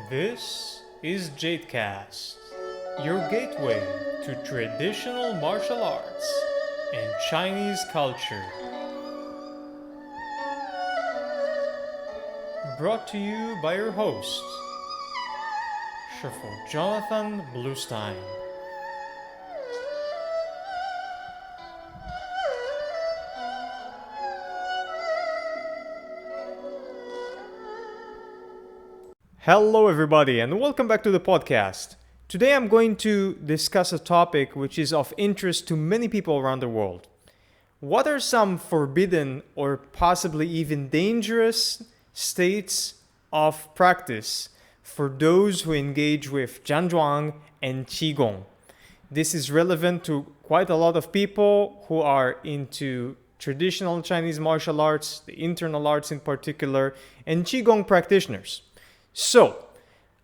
This is JadeCast, your gateway to traditional martial arts and Chinese culture. Brought to you by your host, Shifu Jonathan Bluestein. Hello, everybody, and welcome back to the podcast. Today I'm going to discuss a topic which is of interest to many people around the world. What are some forbidden or possibly even dangerous states of practice for those who engage with Zhuang and Qigong? This is relevant to quite a lot of people who are into traditional Chinese martial arts, the internal arts in particular, and Qigong practitioners. So,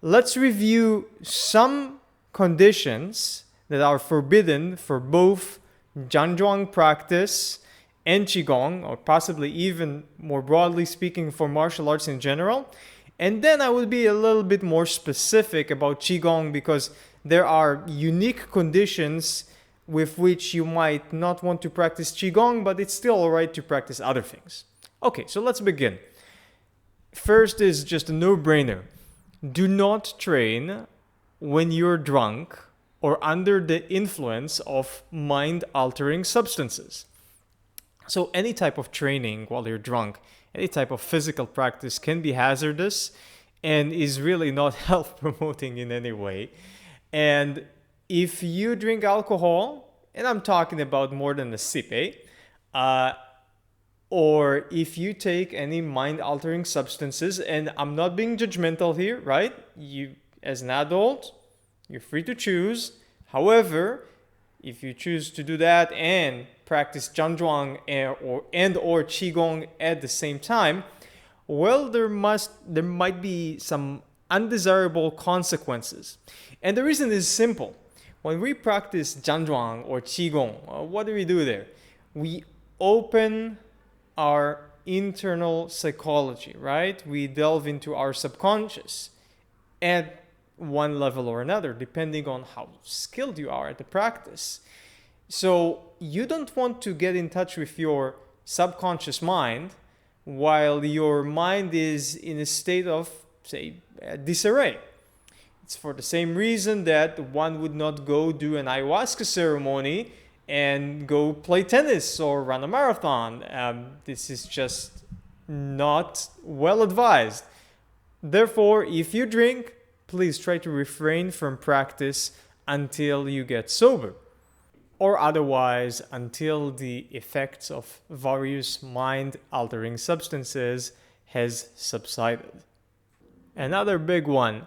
let's review some conditions that are forbidden for both Zhuang practice and Qigong, or possibly even more broadly speaking for martial arts in general. And then I will be a little bit more specific about Qigong because there are unique conditions with which you might not want to practice Qigong, but it's still alright to practice other things. Okay, so let's begin. First is just a no-brainer. Do not train when you're drunk or under the influence of mind-altering substances. So any type of training while you're drunk, any type of physical practice can be hazardous and is really not health-promoting in any way. And if you drink alcohol, and I'm talking about more than a sip, or if you take any mind-altering substances, and I'm not being judgmental here, right? You, as an adult, you're free to choose. However, if you choose to do that and practice Zhuang or Qigong at the same time, well, there might be some undesirable consequences. And the reason is simple. When we practice Zhuang or Qigong, what do we do there? We open our internal psychology, right? We delve into our subconscious at one level or another, depending on how skilled you are at the practice. So you don't want to get in touch with your subconscious mind while your mind is in a state of, say, disarray. It's for the same reason that one would not go do an ayahuasca ceremony and go play tennis or run a marathon. This is just not well advised. Therefore, if you drink, please try to refrain from practice until you get sober, or otherwise until the effects of various mind-altering substances has subsided. Another big one,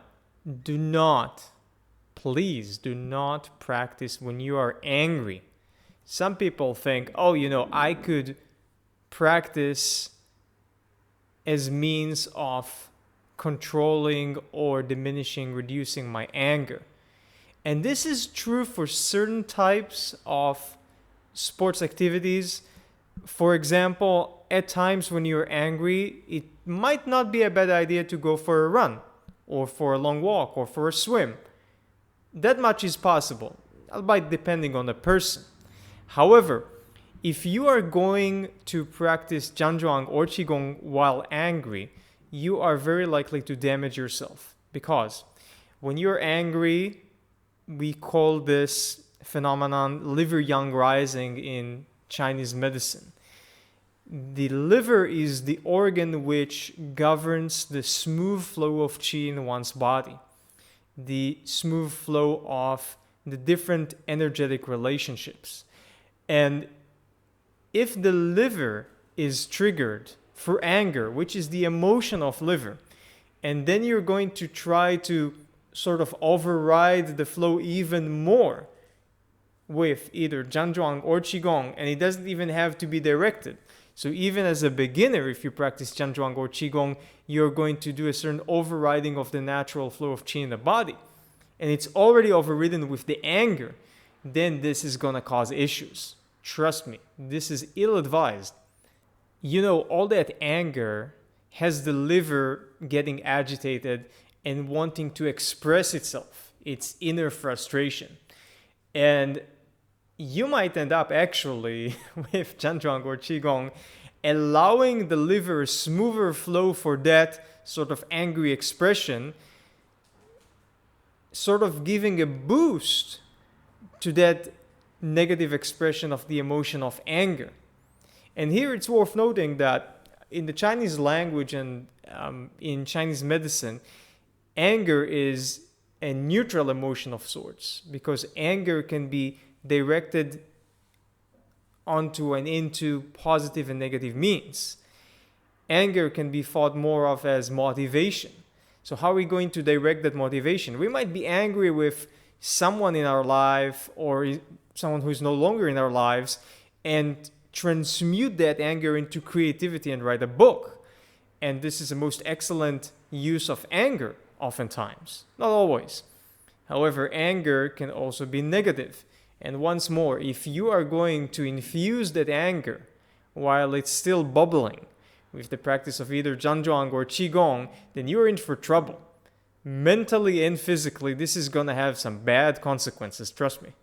please do not practice when you are angry. Some people think, I could practice as means of controlling or reducing my anger. And this is true for certain types of sports activities. For example, at times when you're angry, it might not be a bad idea to go for a run or for a long walk or for a swim. That much is possible, albeit depending on the person. However, if you are going to practice Zhuang or Qigong while angry, you are very likely to damage yourself. Because when you're angry, we call this phenomenon liver yang rising in Chinese medicine. The liver is the organ which governs the smooth flow of qi in one's body, the smooth flow of the different energetic relationships. And if the liver is triggered for anger, which is the emotion of liver, and then you're going to try to sort of override the flow even more with either Zhuang or Qigong, and it doesn't even have to be directed. So even as a beginner, if you practice Zhuang or Qigong, you're going to do a certain overriding of the natural flow of qi in the body. And it's already overridden with the anger. Then this is going to cause issues. Trust me, this is ill-advised. All that anger has the liver getting agitated and wanting to express itself, its inner frustration. And you might end up actually with Zhuang or Qigong allowing the liver a smoother flow for that sort of angry expression, sort of giving a boost to that negative expression of the emotion of anger. And here it's worth noting that in the Chinese language and in Chinese medicine, anger is a neutral emotion of sorts, because anger can be directed onto and into positive and negative means. Anger can be thought more of as motivation. So how are we going to direct that motivation? We might be angry with someone in our life or someone who's no longer in our lives and transmute that anger into creativity and write a book. And this is the most excellent use of anger, oftentimes, not always. However, anger can also be negative. And once more, if you are going to infuse that anger while it's still bubbling with the practice of either Zhuang or Qigong, then you're in for trouble. Mentally and physically, this is going to have some bad consequences, trust me.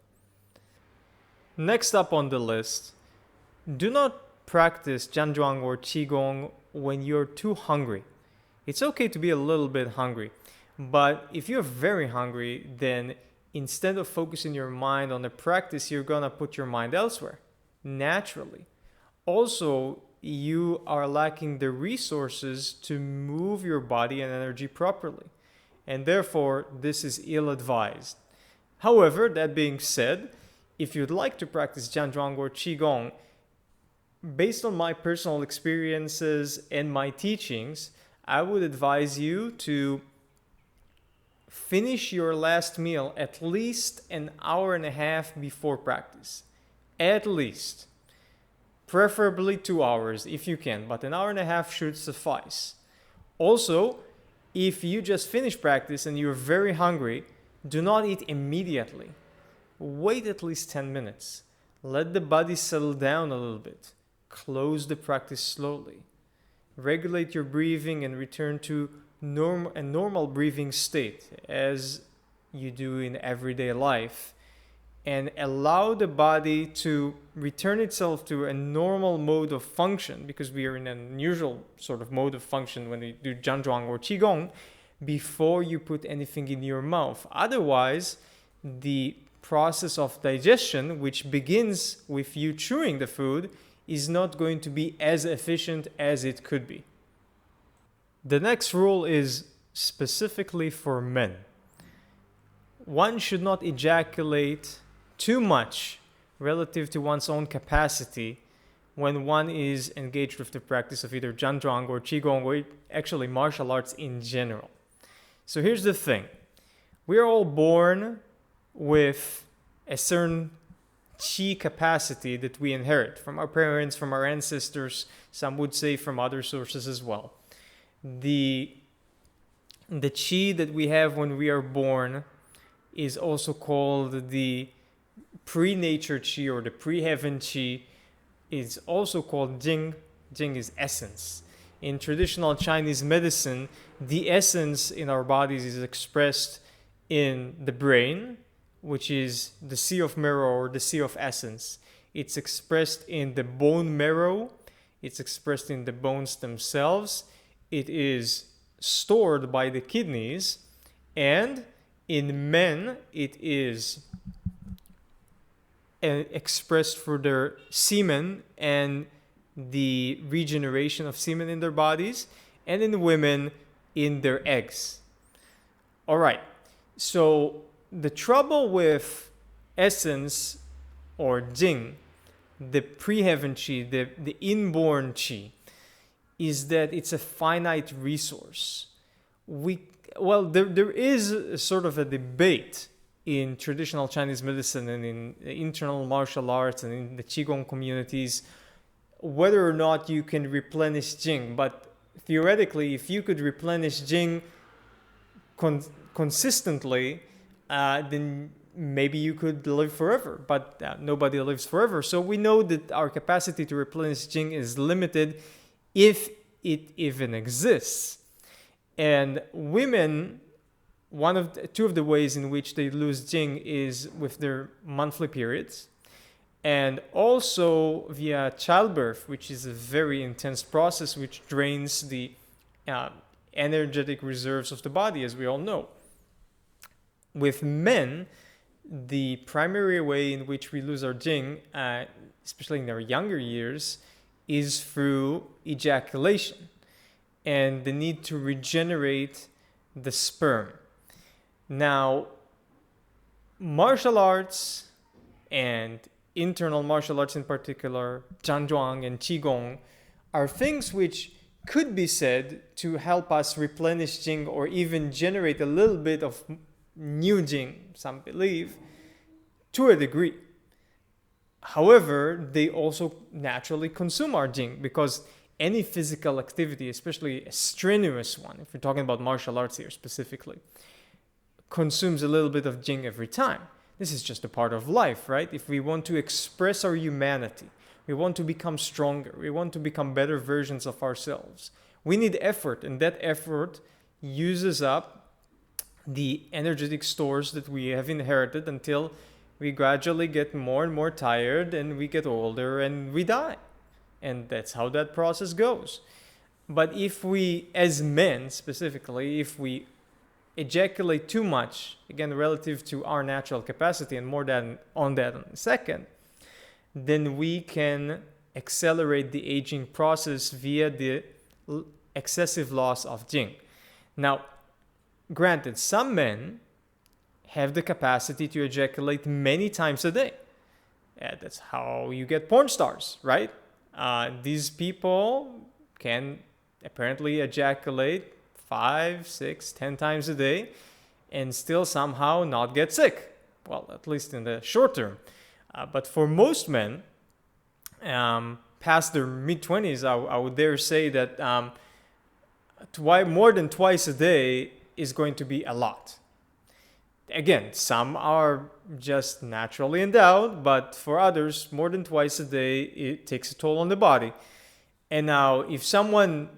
Next up on the list, do not practice Zhuang or Qigong when you're too hungry. It's okay to be a little bit hungry, but if you're very hungry, then instead of focusing your mind on the practice, you're going to put your mind elsewhere, naturally. Also, you are lacking the resources to move your body and energy properly, and therefore, this is ill-advised. However, that being said, if you'd like to practice Zhuang or Qigong, based on my personal experiences and my teachings, I would advise you to finish your last meal at least an hour and a half before practice. At least. Preferably 2 hours if you can, but an hour and a half should suffice. Also, if you just finish practice and you're very hungry, do not eat immediately. Wait at least 10 minutes. Let the body settle down a little bit. Close the practice slowly. Regulate your breathing and return to a normal breathing state as you do in everyday life, and allow the body to return itself to a normal mode of function, because we are in an unusual sort of mode of function when we do Zhuang or Qigong, before you put anything in your mouth. Otherwise, the process of digestion, which begins with you chewing the food, is not going to be as efficient as it could be. The next rule is specifically for men. One should not ejaculate too much relative to one's own capacity when one is engaged with the practice of either Zhuang or Qigong, or actually martial arts in general. So here's the thing. We are all born with a certain chi capacity that we inherit from our parents, from our ancestors, some would say from other sources as well. The chi that we have when we are born is also called the pre-nature chi, or the pre-heaven chi. Is also called Jing. Jing is essence. In traditional Chinese medicine, the essence in our bodies is expressed in the brain, which is the sea of marrow or the sea of essence. It's expressed in the bone marrow. It's expressed in the bones themselves. It is stored by the kidneys. And in men, it is expressed through their semen and the regeneration of semen in their bodies. And in women, in their eggs. All right. So the trouble with essence or Jing, the pre-heaven chi, the inborn chi, is that it's a finite resource. There is a sort of a debate in traditional Chinese medicine and in internal martial arts and in the Qigong communities whether or not you can replenish Jing. But theoretically, if you could replenish Jing consistently, then maybe you could live forever, but nobody lives forever. So we know that our capacity to replenish Jing is limited, if it even exists. And women two of the ways in which they lose Jing is with their monthly periods, and also via childbirth, which is a very intense process which drains the energetic reserves of the body, as we all know. With men, the primary way in which we lose our Jing, especially in our younger years, is through ejaculation and the need to regenerate the sperm. Now, martial arts, and internal martial arts in particular, Zhuang and Qigong, are things which could be said to help us replenish Jing or even generate a little bit of new Jing, some believe, to a degree. However, they also naturally consume our Jing, because any physical activity, especially a strenuous one, if we're talking about martial arts here specifically, consumes a little bit of Jing every time. This is just a part of life, right? If we want to express our humanity, we want to become stronger, we want to become better versions of ourselves, we need effort, and that effort uses up the energetic stores that we have inherited until we gradually get more and more tired, and we get older and we die. And that's how that process goes. But if we, as men specifically, if we ejaculate too much, again, relative to our natural capacity, and more on that in a second, then we can accelerate the aging process via the excessive loss of Jing. Now, granted, some men have the capacity to ejaculate many times a day. Yeah, that's how you get porn stars, right? These people can apparently ejaculate 5, 6, 10 times a day and still somehow not get sick. Well, at least in the short term. But for most men, past their mid-20s, I would dare say that more than twice a day is going to be a lot. Again, some are just naturally endowed, but for others, more than twice a day, it takes a toll on the body. And now, if someone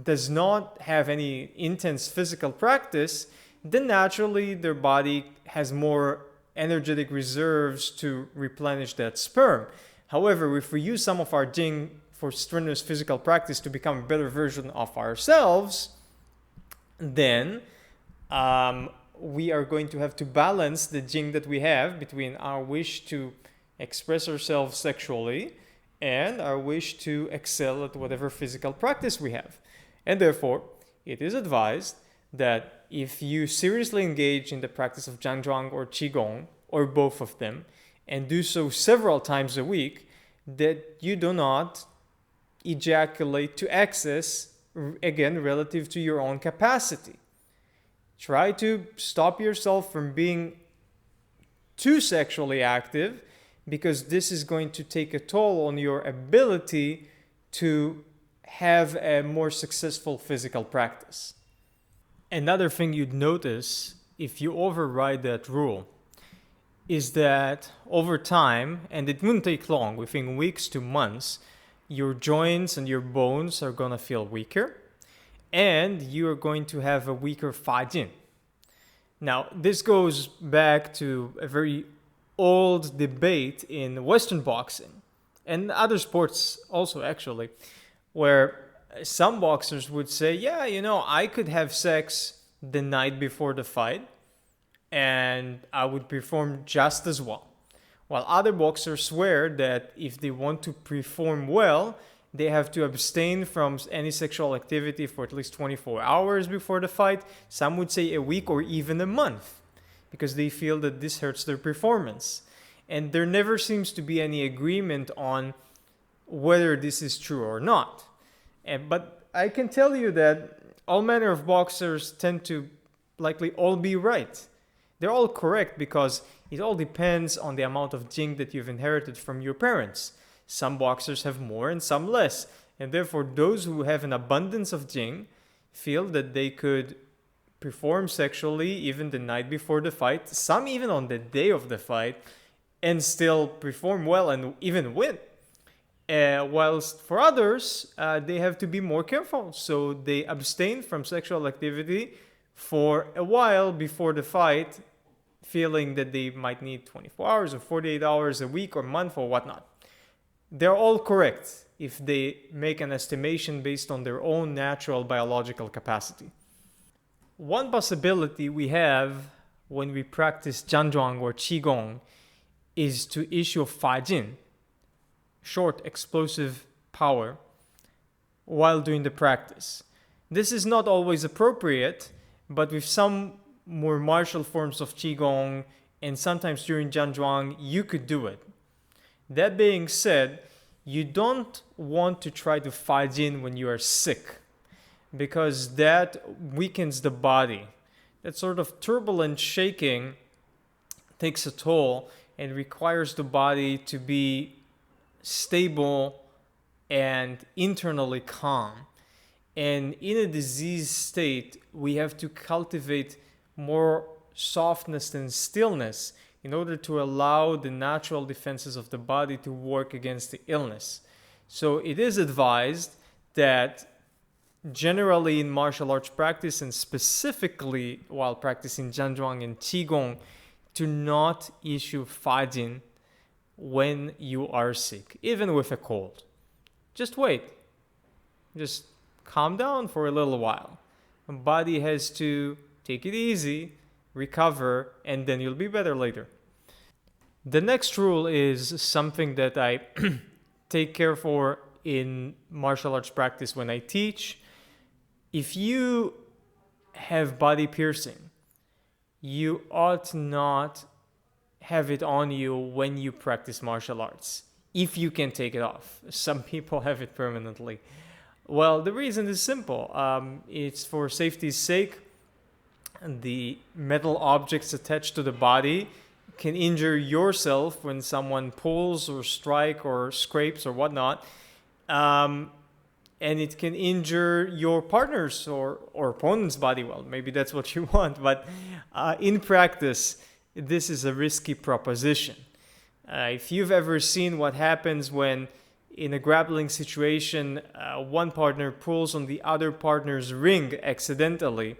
does not have any intense physical practice, then naturally their body has more energetic reserves to replenish that sperm. However, if we use some of our Jing for strenuous physical practice to become a better version of ourselves, then we are going to have to balance the Jing that we have between our wish to express ourselves sexually and our wish to excel at whatever physical practice we have. And therefore, it is advised that if you seriously engage in the practice of Zhang or Qigong, or both of them, and do so several times a week, that you do not ejaculate to excess, again, relative to your own capacity. Try to stop yourself from being too sexually active, because this is going to take a toll on your ability to have a more successful physical practice. Another thing you'd notice if you override that rule is that over time, and it wouldn't take long, within weeks to months, your joints and your bones are going to feel weaker, and you are going to have a weaker Fajin. Now, this goes back to a very old debate in Western boxing and other sports also, actually, where some boxers would say, yeah, I could have sex the night before the fight and I would perform just as well. While other boxers swear that if they want to perform well, they have to abstain from any sexual activity for at least 24 hours before the fight. Some would say a week or even a month, because they feel that this hurts their performance. And there never seems to be any agreement on whether this is true or not. But I can tell you that all manner of boxers tend to likely all be right. They're all correct, because it all depends on the amount of Jing that you've inherited from your parents. Some boxers have more and some less. And therefore, those who have an abundance of Jing feel that they could perform sexually even the night before the fight, some even on the day of the fight, and still perform well and even win. Whilst for others, they have to be more careful. So they abstain from sexual activity for a while before the fight, feeling that they might need 24 hours or 48 hours a week or month or whatnot. They're all correct if they make an estimation based on their own natural biological capacity. One possibility we have when we practice Zhuang or Qigong is to issue Fajin, short explosive power, while doing the practice. This is not always appropriate, but with some more martial forms of Qigong and sometimes during Zhuang, you could do it. That being said, you don't want to try to Fajin when you are sick, because that weakens the body. That sort of turbulent shaking takes a toll and requires the body to be stable and internally calm. And in a disease state, we have to cultivate more softness and stillness in order to allow the natural defenses of the body to work against the illness. So it is advised that generally in martial arts practice, and specifically while practicing Zhuang and Qigong, to not issue Fajin when you are sick, even with a cold. Just wait. Just calm down for a little while. The body has to take it easy, recover, and then you'll be better later. The next rule is something that I take care for in martial arts practice when I teach. If you have body piercing, you ought not have it on you when you practice martial arts, if you can take it off. Some people have it permanently. Well, the reason is simple. It's for safety's sake. The metal objects attached to the body can injure yourself when someone pulls or strikes or scrapes or whatnot. And it can injure your partner's or opponent's body. Well, maybe that's what you want, but in practice, this is a risky proposition. If you've ever seen what happens when in a grappling situation, one partner pulls on the other partner's ring accidentally,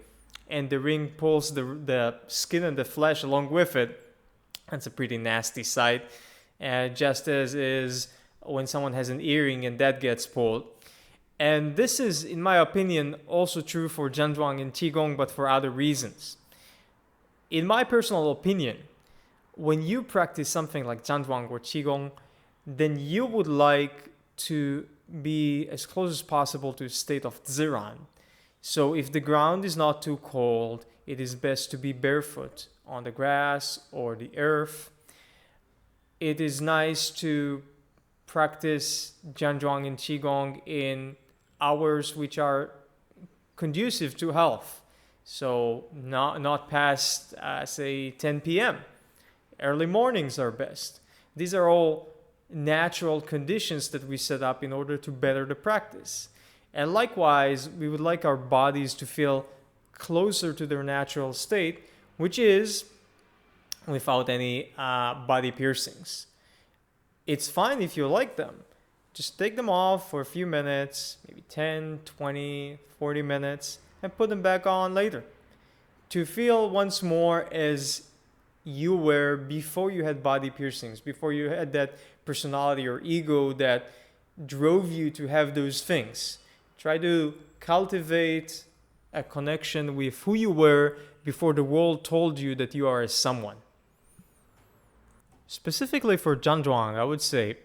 and the ring pulls the skin and the flesh along with it, that's a pretty nasty sight. Just as is when someone has an earring and that gets pulled. And this is, in my opinion, also true for Zhuang and Qigong, but for other reasons. In my personal opinion, when you practice something like Zhuang or Qigong, then you would like to be as close as possible to a state of ziran. So if the ground is not too cold, it is best to be barefoot on the grass or the earth. It is nice to practice Zhuang and Qigong in hours which are conducive to health. So not past, say, 10 p.m. Early mornings are best. These are all natural conditions that we set up in order to better the practice. And likewise, we would like our bodies to feel closer to their natural state, which is without any body piercings. It's fine if you like them. Just take them off for a few minutes, maybe 10, 20, 40 minutes, and put them back on later. To feel once more as you were before you had body piercings, before you had that personality or ego that drove you to have those things. Try to cultivate a connection with who you were before the world told you that you are someone. Specifically for Zhuang, I would say,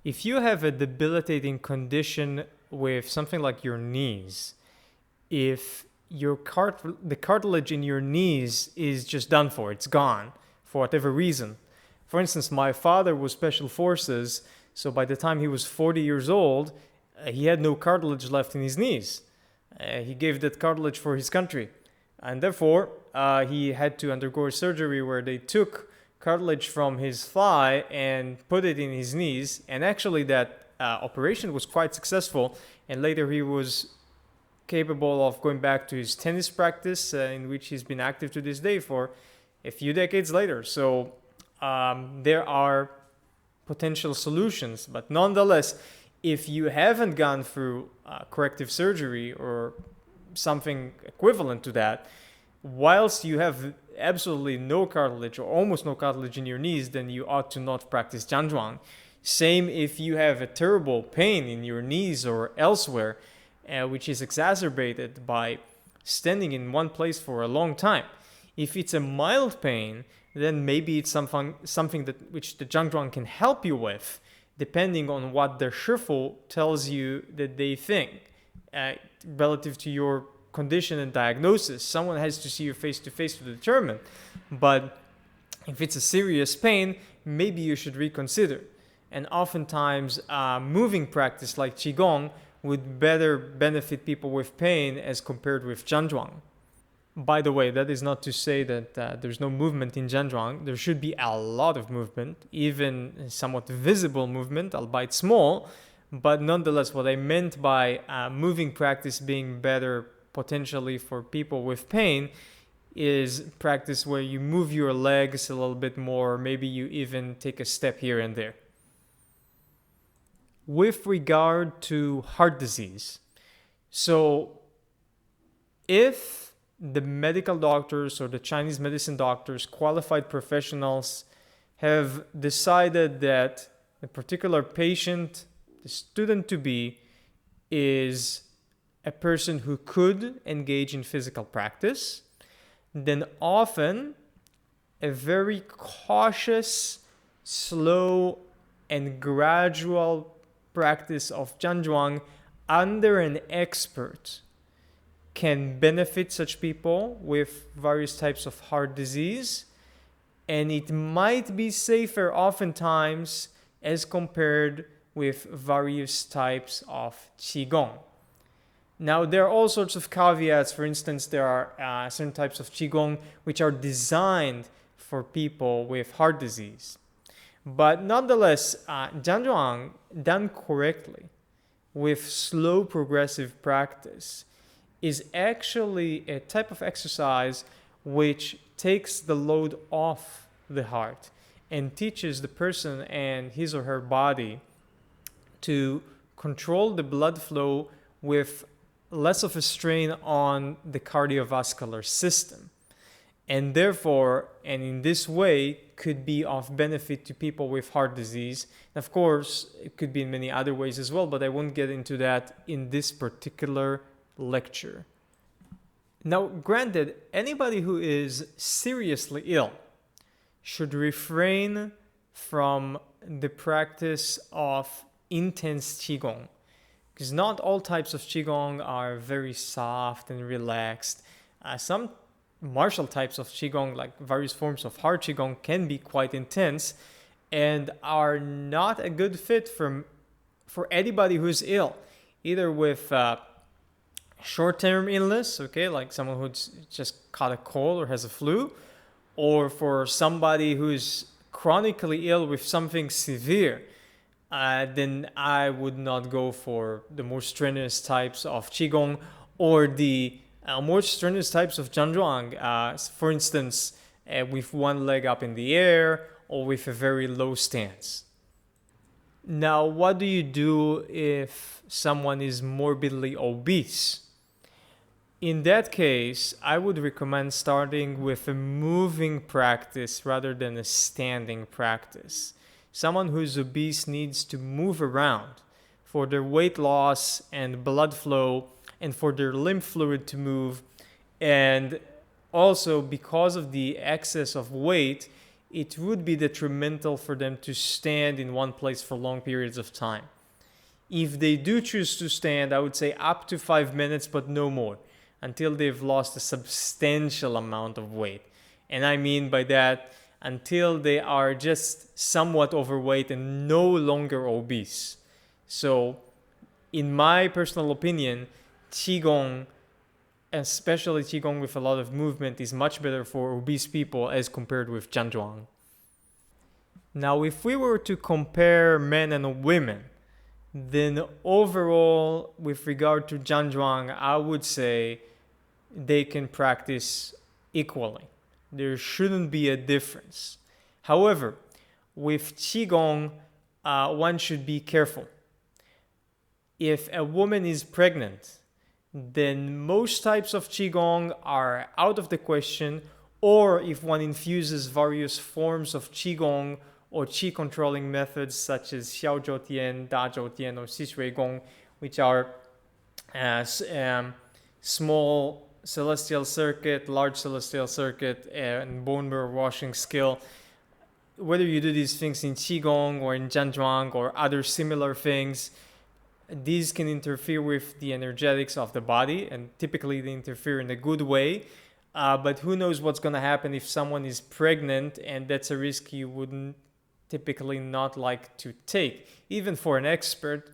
if you have a debilitating condition with something like your knees, if the cartilage in your knees is just done for, it's gone for whatever reason. For instance, my father was special forces, so by the time he was 40 years old, he had no cartilage left in his knees. He gave that cartilage for his country. And therefore, he had to undergo a surgery where they took cartilage from his thigh and put it in his knees. And actually that operation was quite successful. And later he was capable of going back to his tennis practice, in which he's been active to this day for a few decades later. So there are potential solutions. But nonetheless, if you haven't gone through corrective surgery or something equivalent to that, Whilst you have absolutely no cartilage or almost no cartilage in your knees, then you ought to not practice Zhang. Same if you have a terrible pain in your knees or elsewhere, which is exacerbated by standing in one place for a long time. If it's a mild pain, then maybe it's something that which the Zhang can help you with, depending on what the Shifu tells you that they think relative to your condition and diagnosis. Someone has to see you face to face to determine. But if it's a serious pain, maybe you should reconsider. And oftentimes, moving practice like Qigong would better benefit people with pain as compared with Zhang. By the way, that is not to say that there's no movement in Zhang. There should be a lot of movement, even somewhat visible movement, albeit small. But nonetheless, what I meant by moving practice being better potentially for people with pain is practice where you move your legs a little bit more. Maybe you even take a step here and there. With regard to heart disease, so if the medical doctors or the Chinese medicine doctors, qualified professionals, have decided that a particular patient, the student to be, is a person who could engage in physical practice, then often a very cautious, slow, and gradual practice of Zhang under an expert can benefit such people with various types of heart disease, and it might be safer oftentimes as compared with various types of Qigong. Now, there are all sorts of caveats. For instance, there are certain types of Qigong which are designed for people with heart disease. But nonetheless, Zhang done correctly with slow progressive practice is actually a type of exercise which takes the load off the heart and teaches the person and his or her body to control the blood flow with less of a strain on the cardiovascular system. And therefore, and in this way, could be of benefit to people with heart disease. And of course, it could be in many other ways as well, but I won't get into that in this particular lecture. Now, granted, anybody who is seriously ill should refrain from the practice of intense Qigong, because not all types of Qigong are very soft and relaxed. Some martial types of Qigong, like various forms of hard Qigong, can be quite intense and are not a good fit for anybody who's ill, either with short-term illness, okay, like someone who's just caught a cold or has a flu, or for somebody who's chronically ill with something severe. Then I would not go for the more strenuous types of Qigong or the more strenuous types of Zhang, for instance, with one leg up in the air or with a very low stance. Now, what do you do if someone is morbidly obese? In that case, I would recommend starting with a moving practice rather than a standing practice. Someone who's obese needs to move around for their weight loss and blood flow and for their lymph fluid to move. And also, because of the excess of weight, it would be detrimental for them to stand in one place for long periods of time. If they do choose to stand, I would say up to 5 minutes, but no more, until they've lost a substantial amount of weight. And I mean by that, until they are just somewhat overweight and no longer obese. So, in my personal opinion, Qigong, especially Qigong with a lot of movement, is much better for obese people as compared with Zhang. Now, if we were to compare men and women, then overall, with regard to Zhang, I would say they can practice equally. There shouldn't be a difference. However, with Qigong, one should be careful. If a woman is pregnant, then most types of Qigong are out of the question. Or if one infuses various forms of Qigong or Qi controlling methods such as Xiao Zhou Tian, Da Zhou Tian, or Xi Shui Gong, which are small celestial circuit, large celestial circuit, and bone mirror washing skill. Whether you do these things in Qigong or in Zhuang or other similar things, these can interfere with the energetics of the body, and typically they interfere in a good way. But who knows what's going to happen if someone is pregnant, and that's a risk you wouldn't typically not like to take, even for an expert.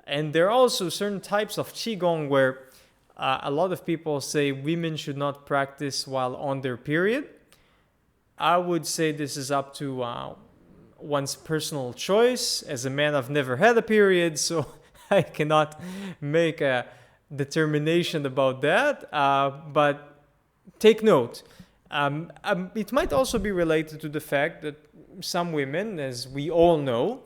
And there are also certain types of Qigong where a lot of people say women should not practice while on their period. I would say this is up to one's personal choice. As a man, I've never had a period, so I cannot make a determination about that. But take note. It might also be related to the fact that some women, as we all know,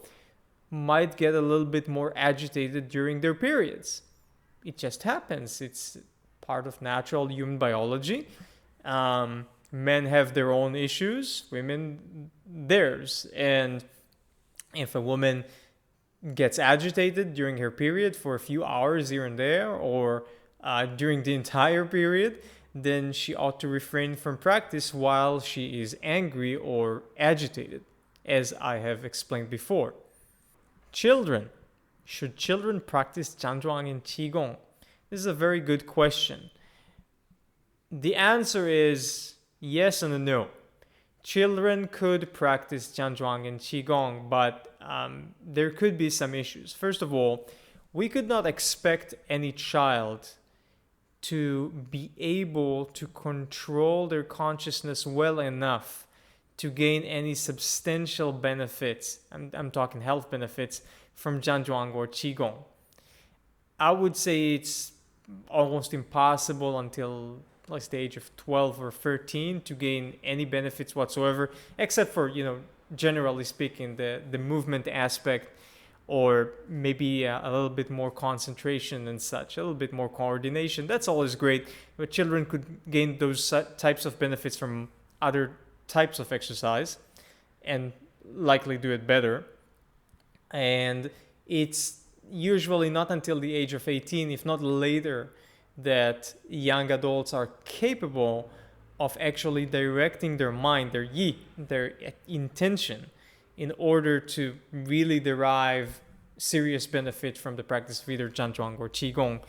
might get a little bit more agitated during their periods. It just happens. It's part of natural human biology. Men have their own issues, women theirs. And if a woman gets agitated during her period for a few hours here and there, or during the entire period, then she ought to refrain from practice while she is angry or agitated, as I have explained before. Children. Should children practice Zhang and Qigong? This is a very good question. The answer is yes and no. Children could practice Zhang and Qigong, but there could be some issues. First of all, we could not expect any child to be able to control their consciousness well enough to gain any substantial benefits. I'm talking health benefits from Zhang or Qigong. I would say it's almost impossible until like the age of 12 or 13 to gain any benefits whatsoever, except for, generally speaking, the movement aspect, or maybe a little bit more concentration and such, a little bit more coordination. That's always great, but children could gain those types of benefits from other types of exercise and likely do it better. And it's usually not until the age of 18, if not later, that young adults are capable of actually directing their mind, their yi, their intention, in order to really derive serious benefit from the practice of either Zhang or Qigong.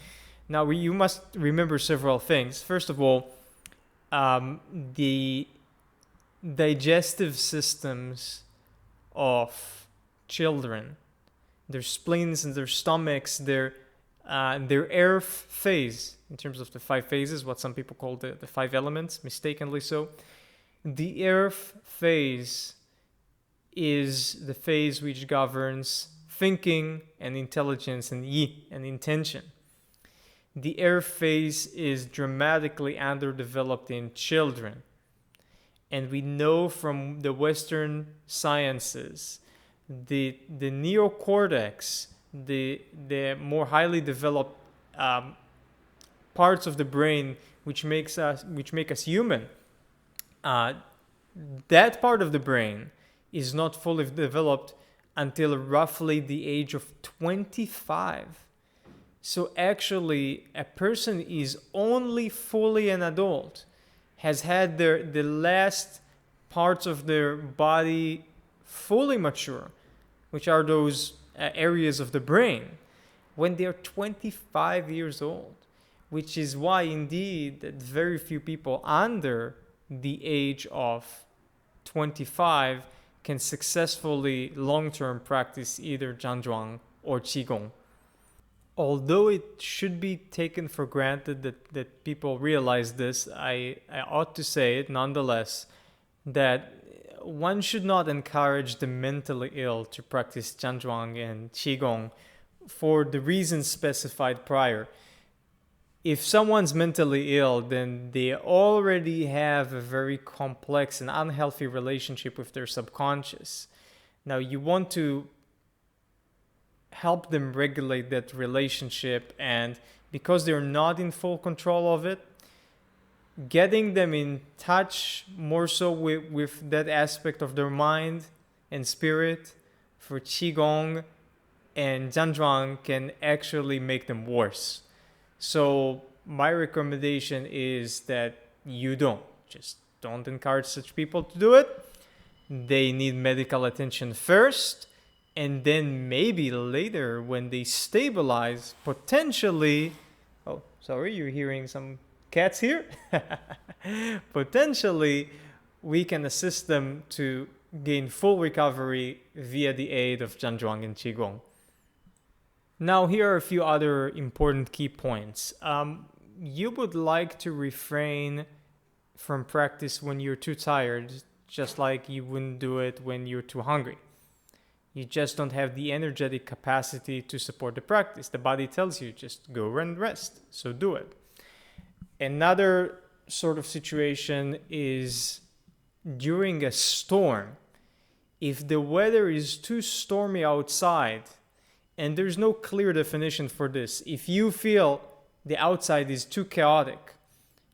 Now, you must remember several things. First of all, the digestive systems of children, their spleens and their stomachs, their earth phase, in terms of the 5 phases, what some people call the 5 elements, mistakenly so. The earth phase is the phase which governs thinking and intelligence, and yi, and intention. The earth phase is dramatically underdeveloped in children. And we know from the Western sciences, the neocortex, the more highly developed parts of the brain which make us human, that part of the brain is not fully developed until roughly the age of 25. So actually, a person is only fully an adult, has had the last parts of their body fully mature, which are those areas of the brain, when they're 25 years old, which is why indeed that very few people under the age of 25 can successfully long-term practice either Zhang or Qigong. Although it should be taken for granted that people realize this, I ought to say it nonetheless, that one should not encourage the mentally ill to practice Zhang and Qigong for the reasons specified prior. If someone's mentally ill, then they already have a very complex and unhealthy relationship with their subconscious. Now, you want to help them regulate that relationship, and because they're not in full control of it, getting them in touch more so with that aspect of their mind and spirit for Qigong and Zhuang can actually make them worse. So my recommendation is that you don't encourage such people to do it. They need medical attention first, and then maybe later when they stabilize, potentially, oh, sorry, you're hearing some cats here. Potentially, we can assist them to gain full recovery via the aid of Zhuang and Qigong. Now, here are a few other important key points. You would like to refrain from practice when you're too tired, just like you wouldn't do it when you're too hungry. You just don't have the energetic capacity to support the practice. The body tells you just go and rest, so do it. Another sort of situation is during a storm. If the weather is too stormy outside, and there's no clear definition for this, if you feel the outside is too chaotic,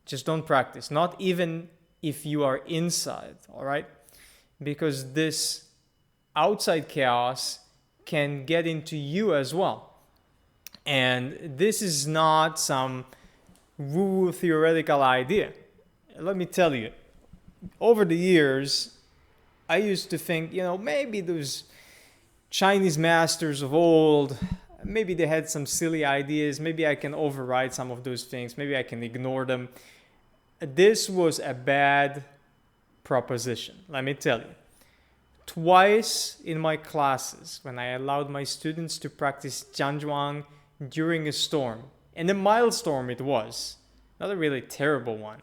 just don't practice. Not even if you are inside, all right? Because this outside chaos can get into you as well. And this is not some woo-woo theoretical idea. Let me tell you, over the years, I used to think, maybe those Chinese masters of old, maybe they had some silly ideas. Maybe I can override some of those things. Maybe I can ignore them. This was a bad proposition, let me tell you. Twice in my classes, when I allowed my students to practice Zhuang during a storm, and a mild storm it was, not a really terrible one.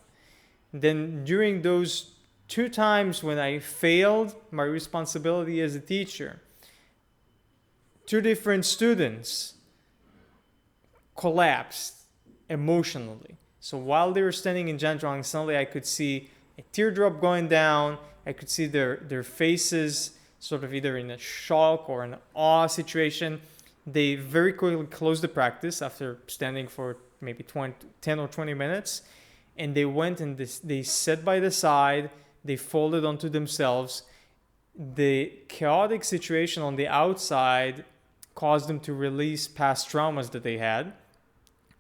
Then during those 2 times when I failed my responsibility as a teacher, 2 different students collapsed emotionally. So while they were standing in Zhuang, suddenly I could see a teardrop going down. I could see their faces sort of either in a shock or an awe situation. They very quickly closed the practice after standing for maybe 10 or 20 minutes. And they went and they sat by the side. They folded onto themselves. The chaotic situation on the outside caused them to release past traumas that they had.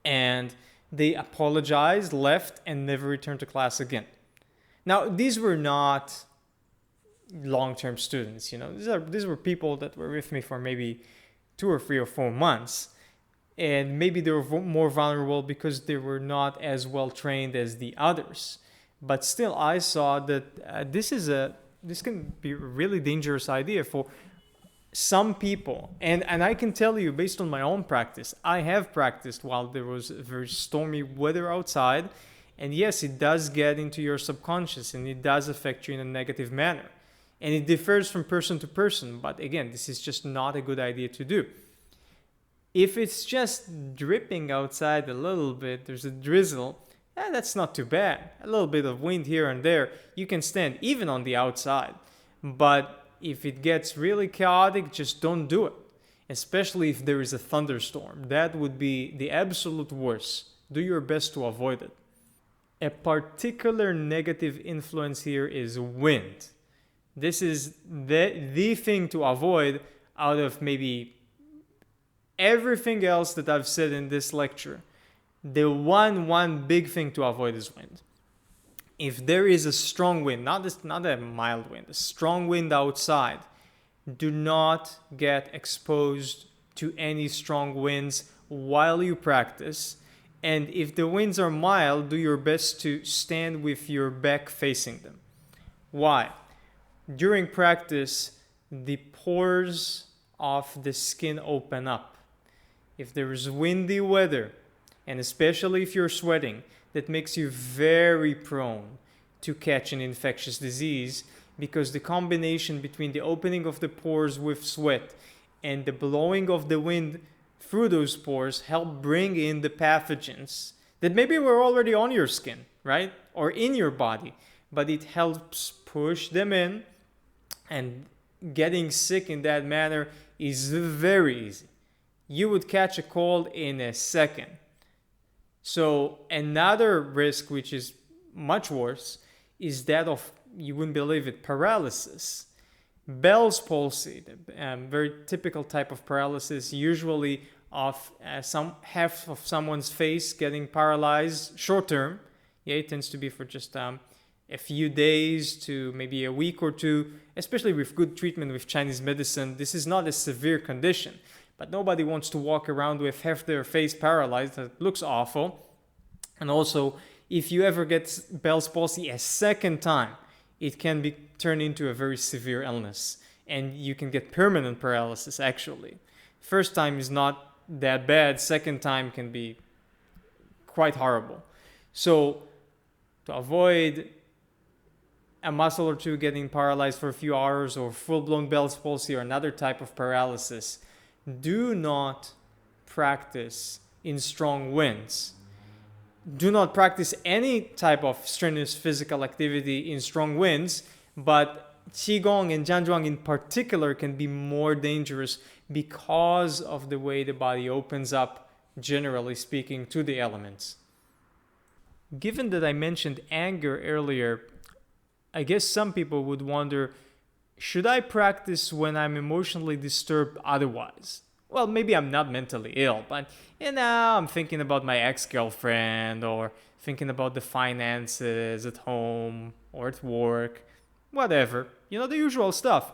And they apologized, left, and never returned to class again. Now, these were not long-term students. These were people that were with me for maybe 2 or 3 or 4 months. And maybe they were more vulnerable because they were not as well trained as the others. But still, I saw that this can be a really dangerous idea for some people. And I can tell you, based on my own practice, I have practiced while there was very stormy weather outside. And yes, it does get into your subconscious and it does affect you in a negative manner. And it differs from person to person. But again, this is just not a good idea to do. If it's just dripping outside a little bit, there's a drizzle, that's not too bad. A little bit of wind here and there, you can stand even on the outside. But if it gets really chaotic, just don't do it. Especially if there is a thunderstorm. That would be the absolute worst. Do your best to avoid it. A particular negative influence here is wind. This is the thing to avoid out of maybe everything else that I've said in this lecture. The one big thing to avoid is wind. If there is a strong wind, not a mild wind, a strong wind outside, do not get exposed to any strong winds while you practice. And if the winds are mild, do your best to stand with your back facing them. Why? During practice, the pores of the skin open up. If there is windy weather, and especially if you're sweating, that makes you very prone to catch an infectious disease, because the combination between the opening of the pores with sweat and the blowing of the wind through those pores help bring in the pathogens that maybe were already on your skin, right? Or in your body, but it helps push them in, and getting sick in that manner is very easy. you would catch a cold in a second. So another risk, which is much worse, is that of, you wouldn't believe it, paralysis. Bell's palsy, a very typical type of paralysis, usually of some half of someone's face getting paralyzed short term. Yeah, it tends to be for just a few days to maybe a week or two, especially with good treatment with Chinese medicine. This is not a severe condition, but nobody wants to walk around with half their face paralyzed. That looks awful. And also, if you ever get Bell's palsy a second time, it can be turned into a very severe illness, and you can get permanent paralysis actually. First time is not that bad, second time can be quite horrible. So to avoid a muscle or two getting paralyzed for a few hours, or full-blown Bell's palsy or another type of paralysis, do not practice in strong winds. Do not practice any type of strenuous physical activity in strong winds, but Qigong and Zhuang in particular can be more dangerous because of the way the body opens up, generally speaking, to the elements. Given that I mentioned anger earlier, I guess some people would wonder, should I practice when I'm emotionally disturbed otherwise? Well, maybe I'm not mentally ill, but I'm thinking about my ex-girlfriend, or thinking about the finances at home or at work, whatever. The usual stuff.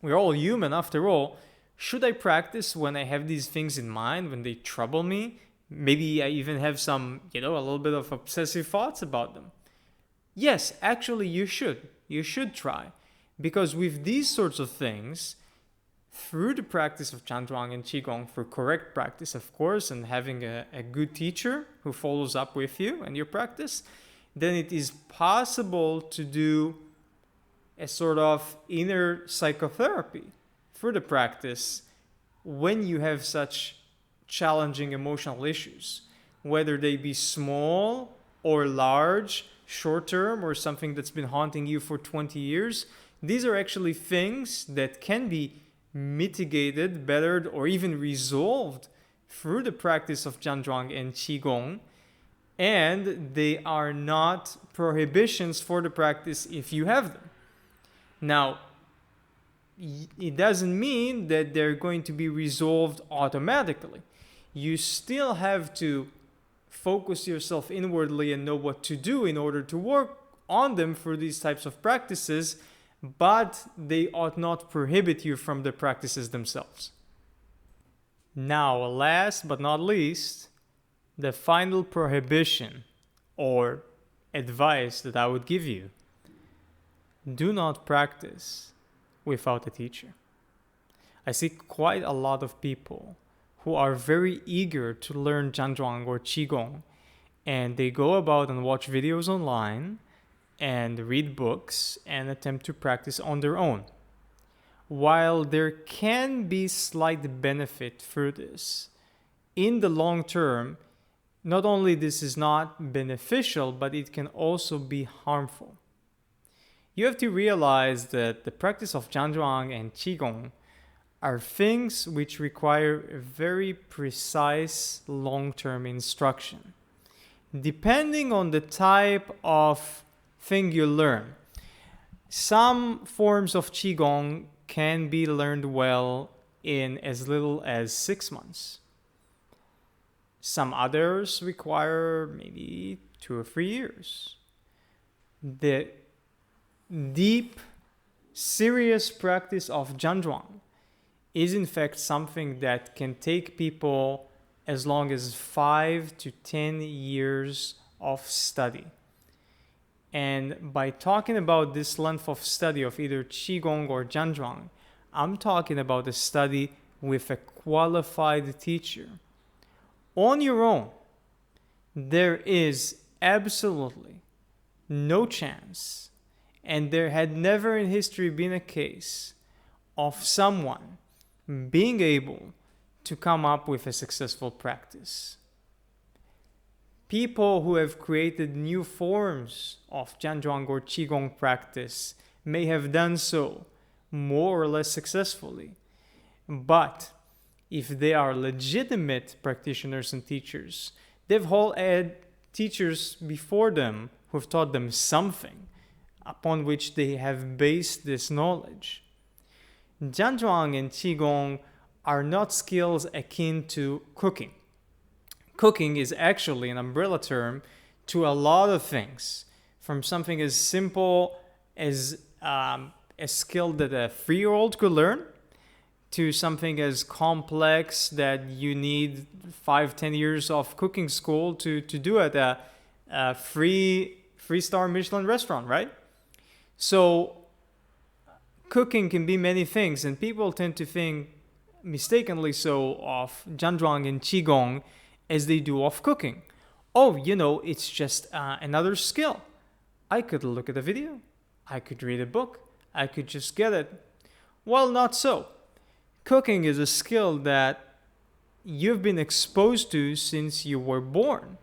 We're all human after all. Should I practice when I have these things in mind, when they trouble me? Maybe I even have some, a little bit of obsessive thoughts about them. Yes, actually you should. You should try. Because with these sorts of things, through the practice of Zhuang and Qigong, for correct practice, of course, and having a good teacher who follows up with you and your practice, then it is possible to do a sort of inner psychotherapy through the practice when you have such challenging emotional issues, whether they be small or large, short term, or something that's been haunting you for 20 years. These are actually things that can be mitigated, bettered, or even resolved through the practice of Zhuang and Qigong, and they are not prohibitions for the practice if you have them. Now, it doesn't mean that they're going to be resolved automatically. You still have to focus yourself inwardly and know what to do in order to work on them for these types of practices, but they ought not prohibit you from the practices themselves. Now, last but not least, the final prohibition or advice that I would give you: do not practice without a teacher. I see quite a lot of people who are very eager to learn Zhuang or Qigong, and they go about and watch videos online and read books and attempt to practice on their own. While there can be slight benefit through this, in the long term, not only this is not beneficial, but it can also be harmful. You have to realize that the practice of Zhuang and Qigong are things which require a very precise long-term instruction. Depending on the type of thing you learn, some forms of Qigong can be learned well in as little as 6 months. Some others require maybe 2 or 3 years. The deep, serious practice of Zhuang is in fact something that can take people as long as 5 to 10 years of study. And by talking about this length of study of either Qigong or Zhuang, I'm talking about a study with a qualified teacher. On your own, there is absolutely no chance, and there had never in history been a case of someone being able to come up with a successful practice. People who have created new forms of Zhuang or Qigong practice may have done so more or less successfully, but if they are legitimate practitioners and teachers, they've all had teachers before them who've taught them something upon which they have based this knowledge. Zhuang and Qigong are not skills akin to cooking. Cooking is actually an umbrella term to a lot of things, from something as simple as a skill that a 3-year-old could learn, to something as complex that you need 5-10 years of cooking school to do at a 3-star Michelin restaurant, right? So cooking can be many things, and people tend to think, mistakenly so, of Zhuang and Qigong as they do of cooking. Oh, it's just another skill. I could look at a video. I could read a book. I could just get it. Well, not so. Cooking is a skill that you've been exposed to since you were born,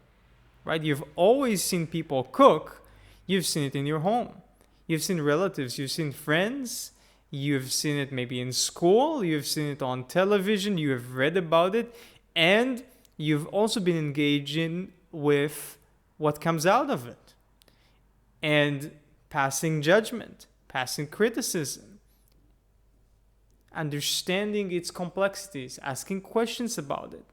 right? You've always seen people cook. You've seen it in your home. You've seen relatives. You've seen friends. You've seen it maybe in school. You've seen it on television. You have read about it. And you've also been engaging with what comes out of it. And passing judgment, passing criticism, understanding its complexities, asking questions about it.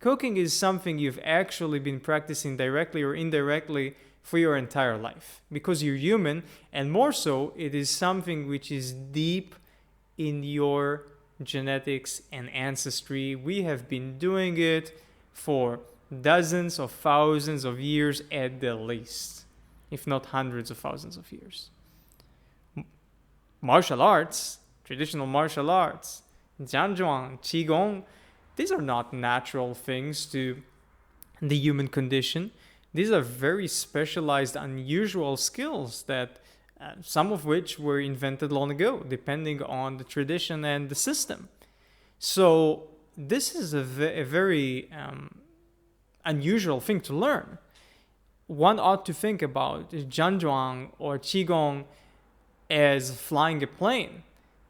Cooking is something you've actually been practicing directly or indirectly for your entire life, because you're human, and more so, it is something which is deep in your genetics and ancestry. We have been doing it for dozens of thousands of years at the least, if not hundreds of thousands of years. Martial arts, traditional martial arts, Zhuang, Qigong, these are not natural things to the human condition. These are very specialized, unusual skills that some of which were invented long ago, depending on the tradition and the system. So this is a very unusual thing to learn. One ought to think about Zhuang or Qigong as flying a plane,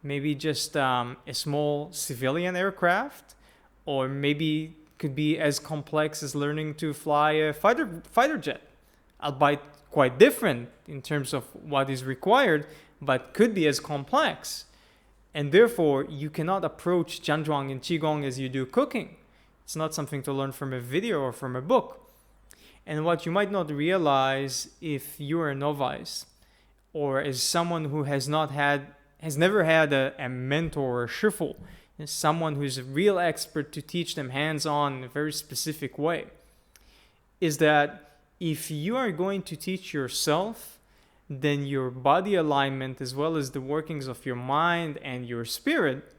maybe just a small civilian aircraft, or maybe could be as complex as learning to fly a fighter jet, albeit quite different in terms of what is required, but could be as complex. And therefore, you cannot approach Zhuang and Qigong as you do cooking. It's not something to learn from a video or from a book. And what you might not realize if you're a novice, or as someone who has never had a mentor or a shifu, someone who's a real expert to teach them hands-on in a very specific way, is that if you are going to teach yourself, then your body alignment as well as the workings of your mind and your spirit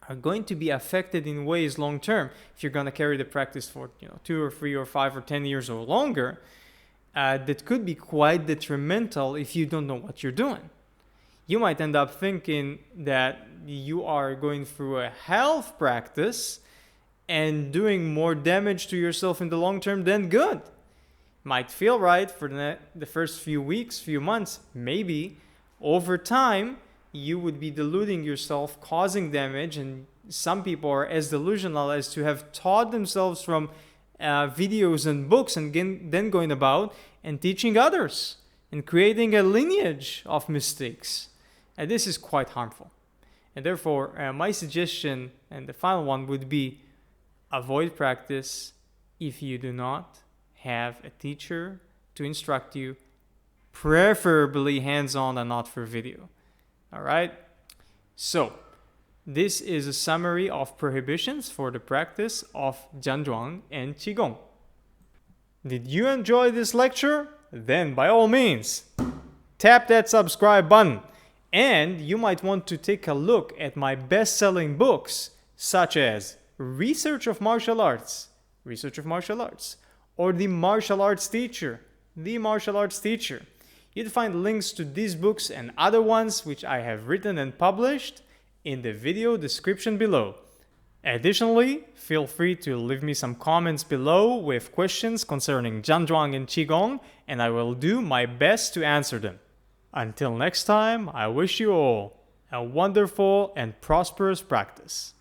are going to be affected in ways long term. If you're going to carry the practice for 2 or 3 or 5 or 10 years or longer, that could be quite detrimental if you don't know what you're doing. You might end up thinking that you are going through a health practice and doing more damage to yourself in the long term than good. Might feel right for the first few weeks, few months. Maybe over time, you would be deluding yourself, causing damage. And some people are as delusional as to have taught themselves from videos and books and then going about and teaching others and creating a lineage of mistakes. And this is quite harmful. And therefore, my suggestion, and the final one, would be avoid practice if you do not have a teacher to instruct you, preferably hands-on and not for video. All right? So, this is a summary of prohibitions for the practice of Zhuang and Qigong. Did you enjoy this lecture? Then by all means, tap that subscribe button. And you might want to take a look at my best-selling books, such as Research of Martial Arts, or The Martial Arts Teacher. You'd find links to these books and other ones which I have written and published in the video description below. Additionally, feel free to leave me some comments below with questions concerning Zhuang and Qigong, and I will do my best to answer them. Until next time, I wish you all a wonderful and prosperous practice.